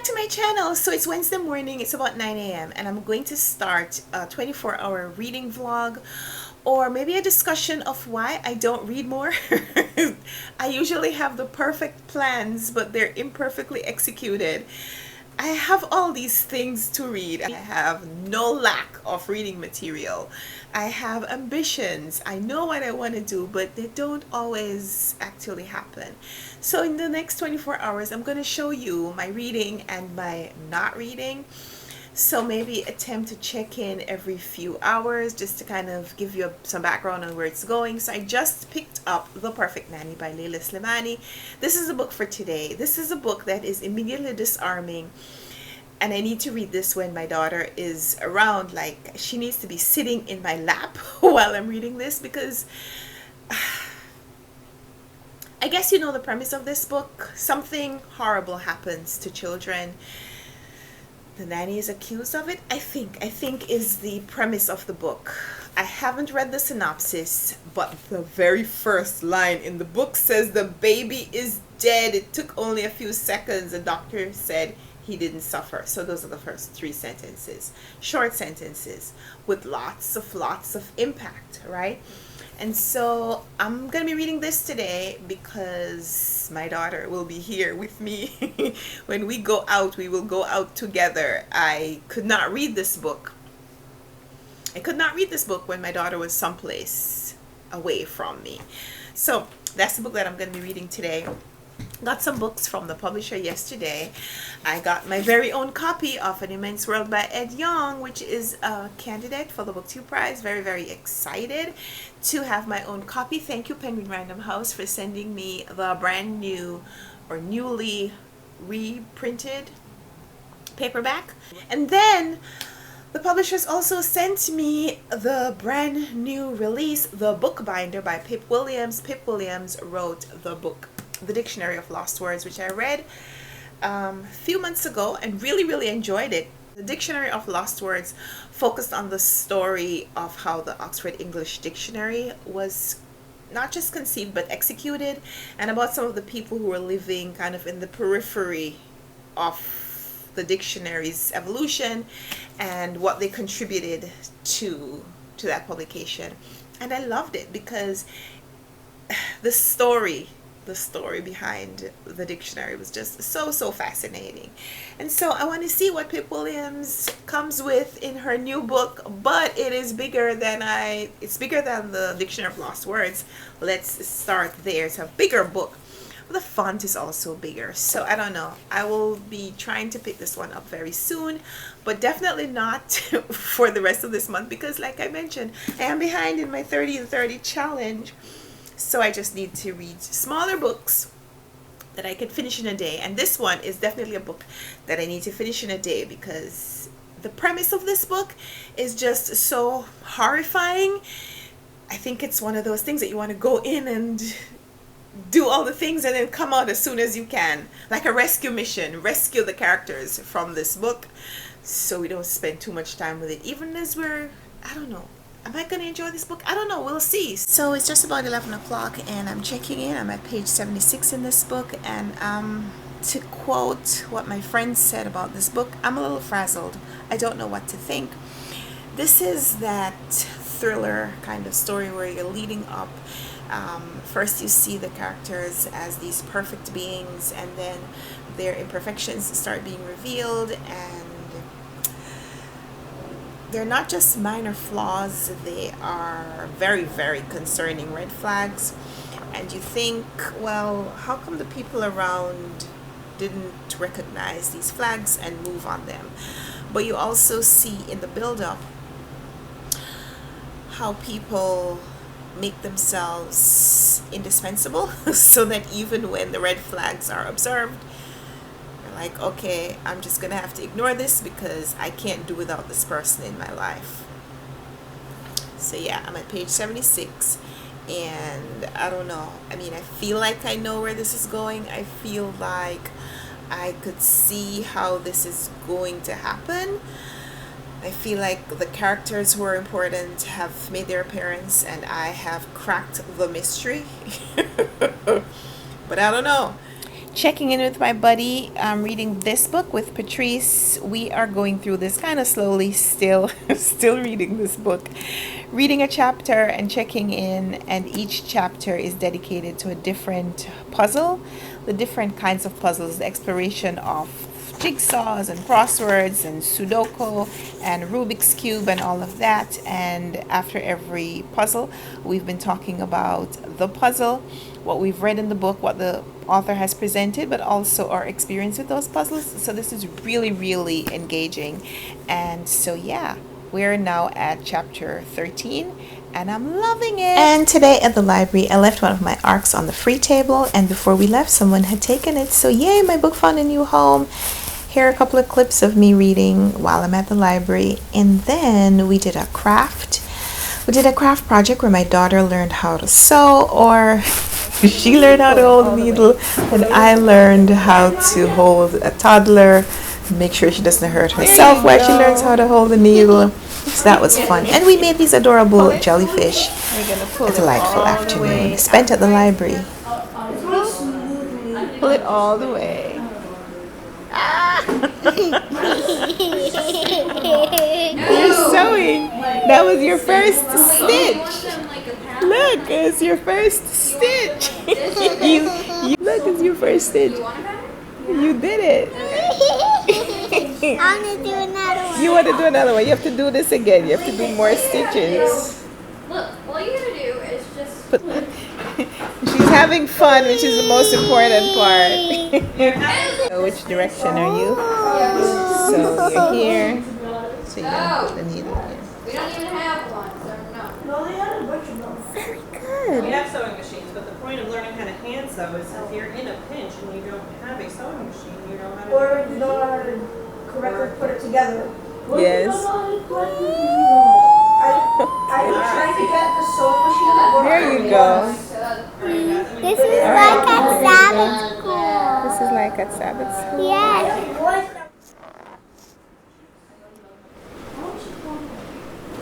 to my channel. So it's Wednesday morning, it's about 9 a.m. and I'm going to start a 24-hour reading vlog, or maybe a discussion of why I don't read more. I usually have the perfect plans, but they're imperfectly executed. I have all these things to read. I have no lack of reading material. I have ambitions. I know what I want to do, but they don't always actually happen. So in the next 24 hours, I'm going to show you my reading and my not reading. So maybe attempt to check in every few hours just to kind of give you some background on where it's going. So I just picked up The Perfect Nanny by Leila Slimani. This is a book for today. This is a book that is immediately disarming. And I need to read this when my daughter is around. Like, she needs to be sitting in my lap while I'm reading this, because I guess you know the premise of this book. Something horrible happens to children. The nanny is accused of it, I think is the premise of the book. I haven't read the synopsis, but the very first line in the book says the baby is dead. It took only a few seconds. The doctor said he didn't suffer. So those are the first 3 sentences. Short sentences with lots of impact, right? And so I'm going to be reading this today because my daughter will be here with me. When we go out, we will go out together. I could not read this book. I could not read this book when my daughter was someplace away from me. So that's the book that I'm going to be reading today. Got some books from the publisher yesterday. I got my very own copy of An Immense World by Ed Yong, which is a candidate for the BookTube Prize. Very excited to have my own copy. Thank you, Penguin Random House, for sending me the brand new or newly reprinted paperback. And then the publishers also sent me the brand new release, The Bookbinder by Pip Williams. Pip Williams wrote the book The Dictionary of Lost Words, which I read a few months ago and really enjoyed it. The Dictionary of Lost Words focused on the story of how the Oxford English Dictionary was not just conceived but executed, and about some of the people who were living kind of in the periphery of the dictionary's evolution and what they contributed to that publication. And I loved it because the story behind the dictionary was just so fascinating. And so I want to see what Pip Williams comes with in her new book, but it is bigger than it's bigger than the Dictionary of Lost Words. Let's start there. It's a bigger book. The font is also bigger, so I don't know. I will be trying to pick this one up very soon, but definitely not for the rest of this month, because like I mentioned, I am behind in my 30-30 challenge. So I just need to read smaller books that I can finish in a day. And this one is definitely a book that I need to finish in a day, because the premise of this book is just so horrifying. I think it's one of those things that you want to go in and do all the things and then come out as soon as you can. Like a rescue mission. Rescue the characters from this book so we don't spend too much time with it. Even as we're, I don't know. Am I going to enjoy this book? I don't know. We'll see. So it's just about 11 o'clock and I'm checking in. I'm at page 76 in this book. And to quote what my friend said about this book, I'm a little frazzled. I don't know what to think. This is that thriller kind of story where you're leading up. First you see the characters as these perfect beings, and then their imperfections start being revealed, and they're not just minor flaws, they are very concerning red flags. And you think, well, how come the people around didn't recognize these flags and move on them? But you also see in the build-up how people make themselves indispensable so that even when the red flags are observed, like, okay, I'm just gonna have to ignore this because I can't do without this person in my life. So yeah, I'm at page 76 and I don't know. I mean, I feel like I know where this is going. I feel like I could see how this is going to happen. I feel like the characters who are important have made their appearance and I have cracked the mystery. But I don't know. checking in with my buddy. I'm reading this book with Patrice. We are going through this kind of slowly still, still reading this book. Reading a chapter and checking in, and each chapter is dedicated to a different puzzle. The different kinds of puzzles, the exploration of jigsaws and crosswords and Sudoku and Rubik's Cube and all of that. And after every puzzle, we've been talking about the puzzle, what we've read in the book, what the author has presented, but also our experience with those puzzles. So this is really, really engaging. And so yeah, we're now at chapter 13 and I'm loving it. And today at the library, I left one of my ARCs on the free table, and before we left, someone had taken it. So yay, my book found a new home. Here are a couple of clips of me reading while I'm at the library. And then we did a craft. We did a craft project where my daughter learned how to sew, or she learned how to hold a needle, and I learned how to hold a toddler, make sure she doesn't hurt herself while she learns how to hold a needle. So that was fun. And we made these adorable jellyfish. A delightful afternoon spent at the library. Pull it all the way. You're sewing. That was your first stitch. Look, it's your first stitch. Look, it's your first stitch. You did it. I want to do another one. You want to do another one? You have to do this again. You have to do more stitches. Look, all you gotta do is just She's having fun, which is the most important part. So which direction are you? So you're here. So you're gonna put the needle here. we don't even have one, so no. No, they had a bunch of them. Very good. We have sewing machines, but the point of learning how to hand sew is if you're in a pinch and you don't have a sewing machine, you know how to Or you know how to correctly put it together. Yes. I tried to get the sewing machine to work. There you go. This is like at Sabbath school. This is like at Sabbath school. Yes.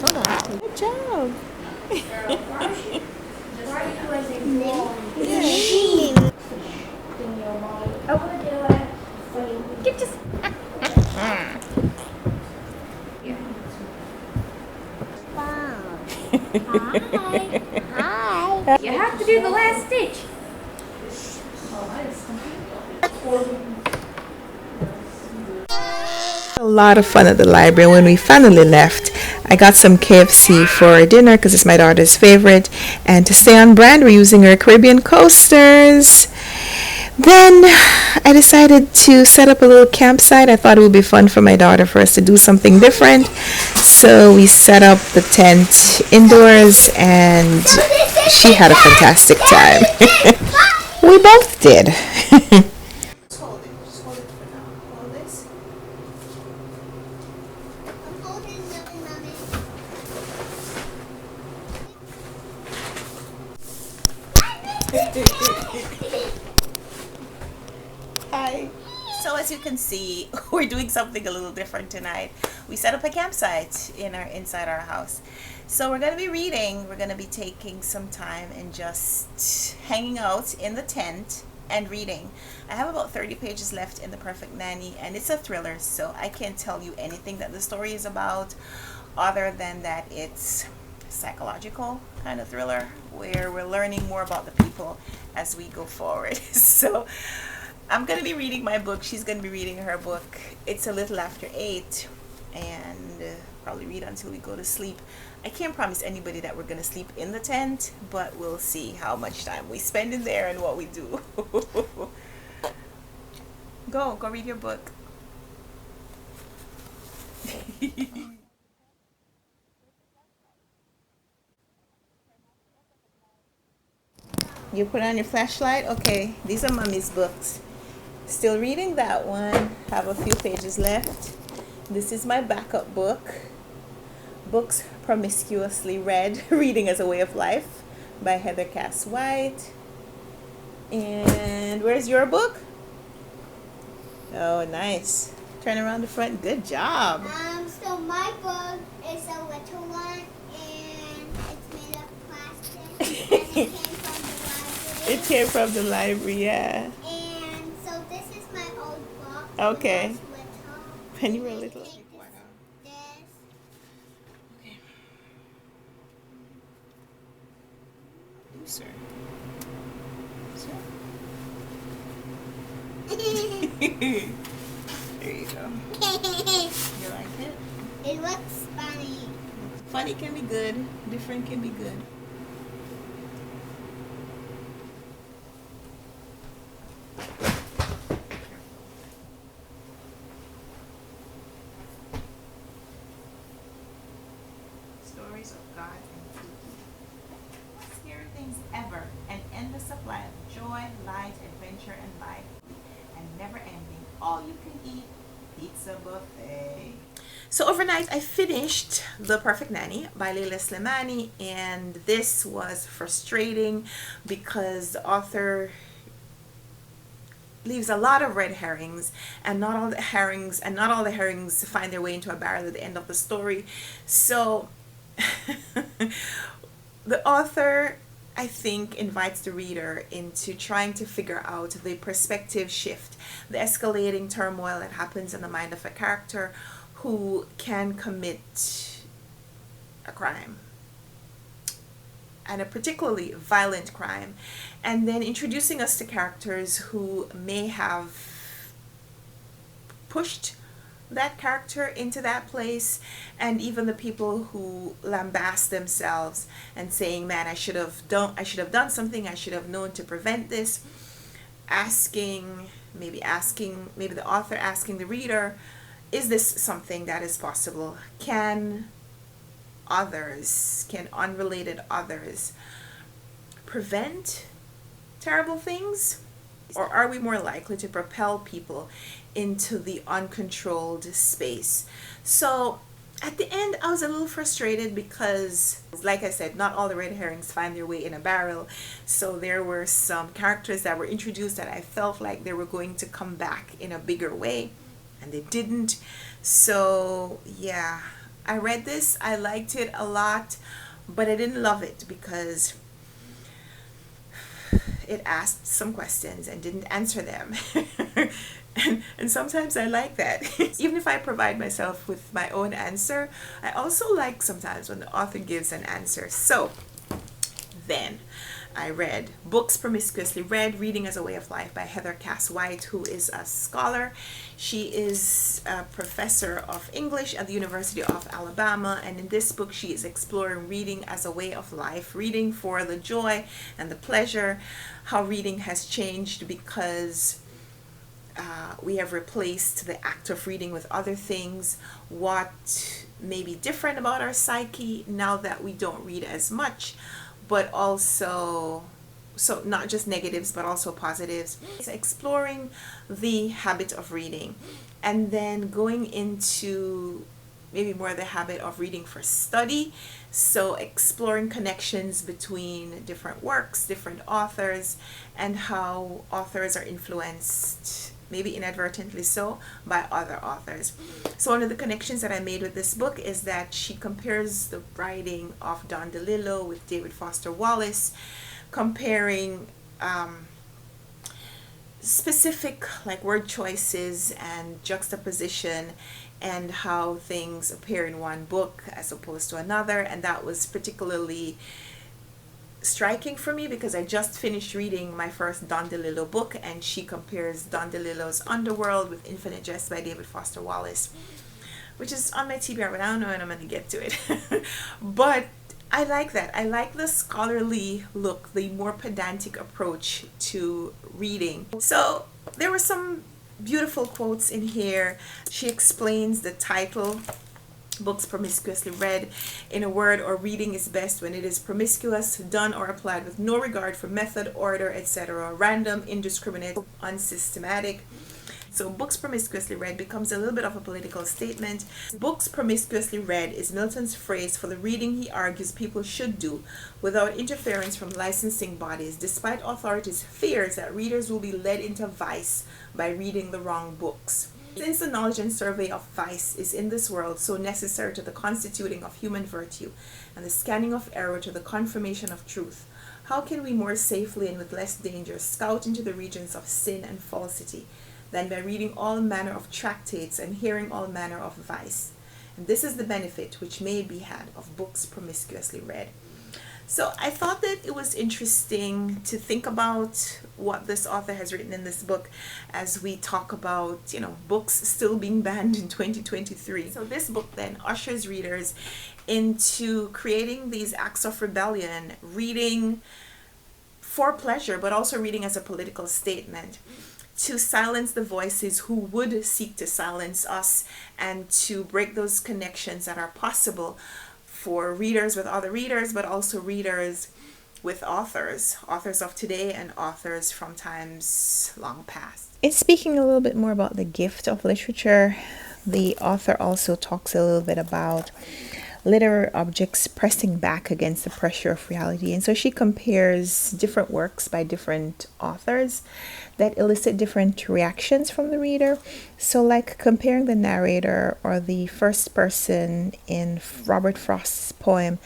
Hold on. Good job. Hi. You have to do the last stitch. A lot of fun at the library. When we finally left, I got some KFC for dinner because it's my daughter's favorite, and to stay on brand, we're using our Caribbean coasters. Then I decided to set up a little campsite. I thought it would be fun for my daughter for us to do something different, so we set up the tent indoors and she had a fantastic time. We both did. Just hold it for now. Hold this. I'm holding something, Mommy. Hi. So as you can see, we're doing something a little different tonight. We set up a campsite inside our house. So we're going to be reading. We're going to be taking some time and just hanging out in the tent and reading. I have about 30 pages left in the Perfect Nanny, and it's a thriller, so I can't tell you anything that the story is about other than that it's a psychological kind of thriller where we're learning more about the people as we go forward. So I'm going to be reading my book. She's going to be reading her book. It's a little after 8, and probably read until we go to sleep. I can't promise anybody that we're going to sleep in the tent, but we'll see how much time we spend in there and what we do. Go read your book. You put on your flashlight? Okay, these are Mommy's books. Still reading that one. Have a few pages left. This is my backup book. Books Promiscuously Read, Reading as a Way of Life by Heather Cass White. And where's your book? Oh, nice. Turn around the front. Good job. So my book is a little one, and it's made of plastic, and it came from the library. It came from the library, yeah. And so Okay. When you were And I little. take this. Okay. Looser. There you go. You like it? It looks funny. Funny can be good. Different can be good. Stories of God and Kiki. Scary things ever. An endless supply of joy, light, adventure, and life. And never ending. All you can eat. Pizza buffet. So overnight I finished The Perfect Nanny by Leila Slimani, and this was frustrating because the author leaves a lot of red herrings, and not all the herrings find their way into a barrel at the end of the story. So the author, I think, invites the reader into trying to figure out the perspective shift, the escalating turmoil that happens in the mind of a character who can commit a crime, and a particularly violent crime, and then introducing us to characters who may have pushed that character into that place, and even the people who lambast themselves and saying, man, I should have done something, I should have known to prevent this. Maybe the author asking the reader, is this something that is possible? Can unrelated others prevent terrible things? Or are we more likely to propel people into the uncontrolled space? So at the end, I was a little frustrated because, like I said, not all the red herrings find their way in a barrel. So there were some characters that were introduced that I felt like they were going to come back in a bigger way, and they didn't. So yeah, I read this, I liked it a lot, but I didn't love it because it asked some questions and didn't answer them. And sometimes I like that. Even if I provide myself with my own answer, I also like sometimes when the author gives an answer. So then I read Books Promiscuously Read, Reading as a Way of Life by Heather Cass White, who is a scholar. She is a professor of English at the University of Alabama, and in this book she is exploring reading as a way of life, reading for the joy and the pleasure, how reading has changed because we have replaced the act of reading with other things, what may be different about our psyche now that we don't read as much, but also, so not just negatives but also positives. It's exploring the habit of reading, and then going into maybe more the habit of reading for study, so exploring connections between different works, different authors, and how authors are influenced, maybe inadvertently so, by other authors. So one of the connections that I made with this book is that she compares the writing of Don DeLillo with David Foster Wallace, comparing specific like word choices and juxtaposition and how things appear in one book as opposed to another. And that was particularly striking for me because I just finished reading my first Don DeLillo book, and she compares Don DeLillo's Underworld with Infinite Jest by David Foster Wallace, which is on my TBR, but I don't know when I'm going to get to it. But I like that. I like the scholarly look, the more pedantic approach to reading. So there were some beautiful quotes in here. She explains the title, Books Promiscuously Read, in a word, or reading is best when it is promiscuous, done or applied with no regard for method, order, etc., random, indiscriminate, unsystematic. So Books Promiscuously Read becomes a little bit of a political statement. Books Promiscuously Read is Milton's phrase for the reading he argues people should do without interference from licensing bodies, despite authorities' fears that readers will be led into vice by reading the wrong books. Since the knowledge and survey of vice is in this world so necessary to the constituting of human virtue and the scanning of error to the confirmation of truth, how can we more safely and with less danger scout into the regions of sin and falsity than by reading all manner of tractates and hearing all manner of advice. And this is the benefit which may be had of books promiscuously read. So I thought that it was interesting to think about what this author has written in this book as we talk about, books still being banned in 2023. So this book then ushers readers into creating these acts of rebellion, reading for pleasure, but also reading as a political statement, to silence the voices who would seek to silence us, and to break those connections that are possible for readers with other readers, but also readers with authors of today and authors from times long past. In speaking a little bit more about the gift of literature, the author also talks a little bit about literary objects pressing back against the pressure of reality. And so she compares different works by different authors that elicit different reactions from the reader. So like comparing the narrator or the first person in Robert Frost's poem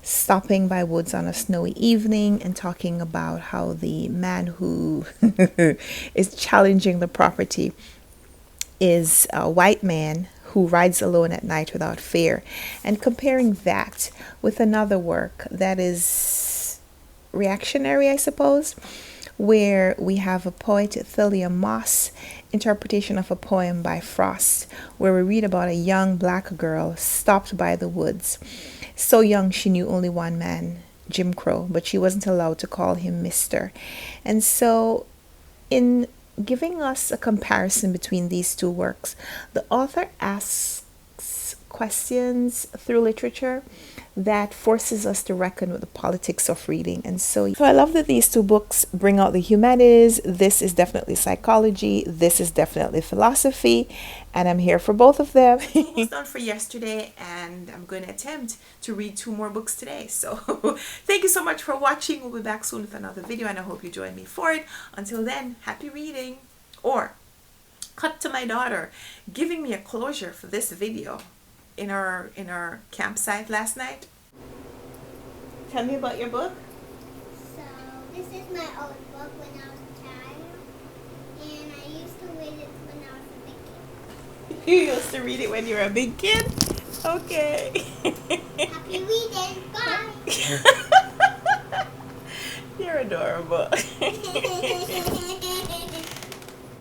Stopping by Woods on a Snowy Evening, and talking about how the man who is challenging the property is a white man who rides alone at night without fear, and comparing that with another work that is reactionary, I suppose, where we have a poet, Thalia Moss, interpretation of a poem by Frost, where we read about a young black girl stopped by the woods. So young she knew only one man, Jim Crow, but she wasn't allowed to call him Mr. And so in giving us a comparison between these two works, the author asks questions through literature that forces us to reckon with the politics of reading. And so I love that these two books bring out the humanities. This is definitely psychology, this is definitely philosophy, and I'm here for both of them. Almost done for yesterday, and I'm going to attempt to read 2 more books today. So thank you so much for watching. We'll be back soon with another video, and I hope you join me for it. Until then, happy reading. Or cut to my daughter giving me a closure for this video in our campsite last night. Tell me about your book. So this is my old book when I was a child, and I used to read it when I was a big kid. You used to read it when you were a big kid? Okay. Happy reading. Bye. You're adorable.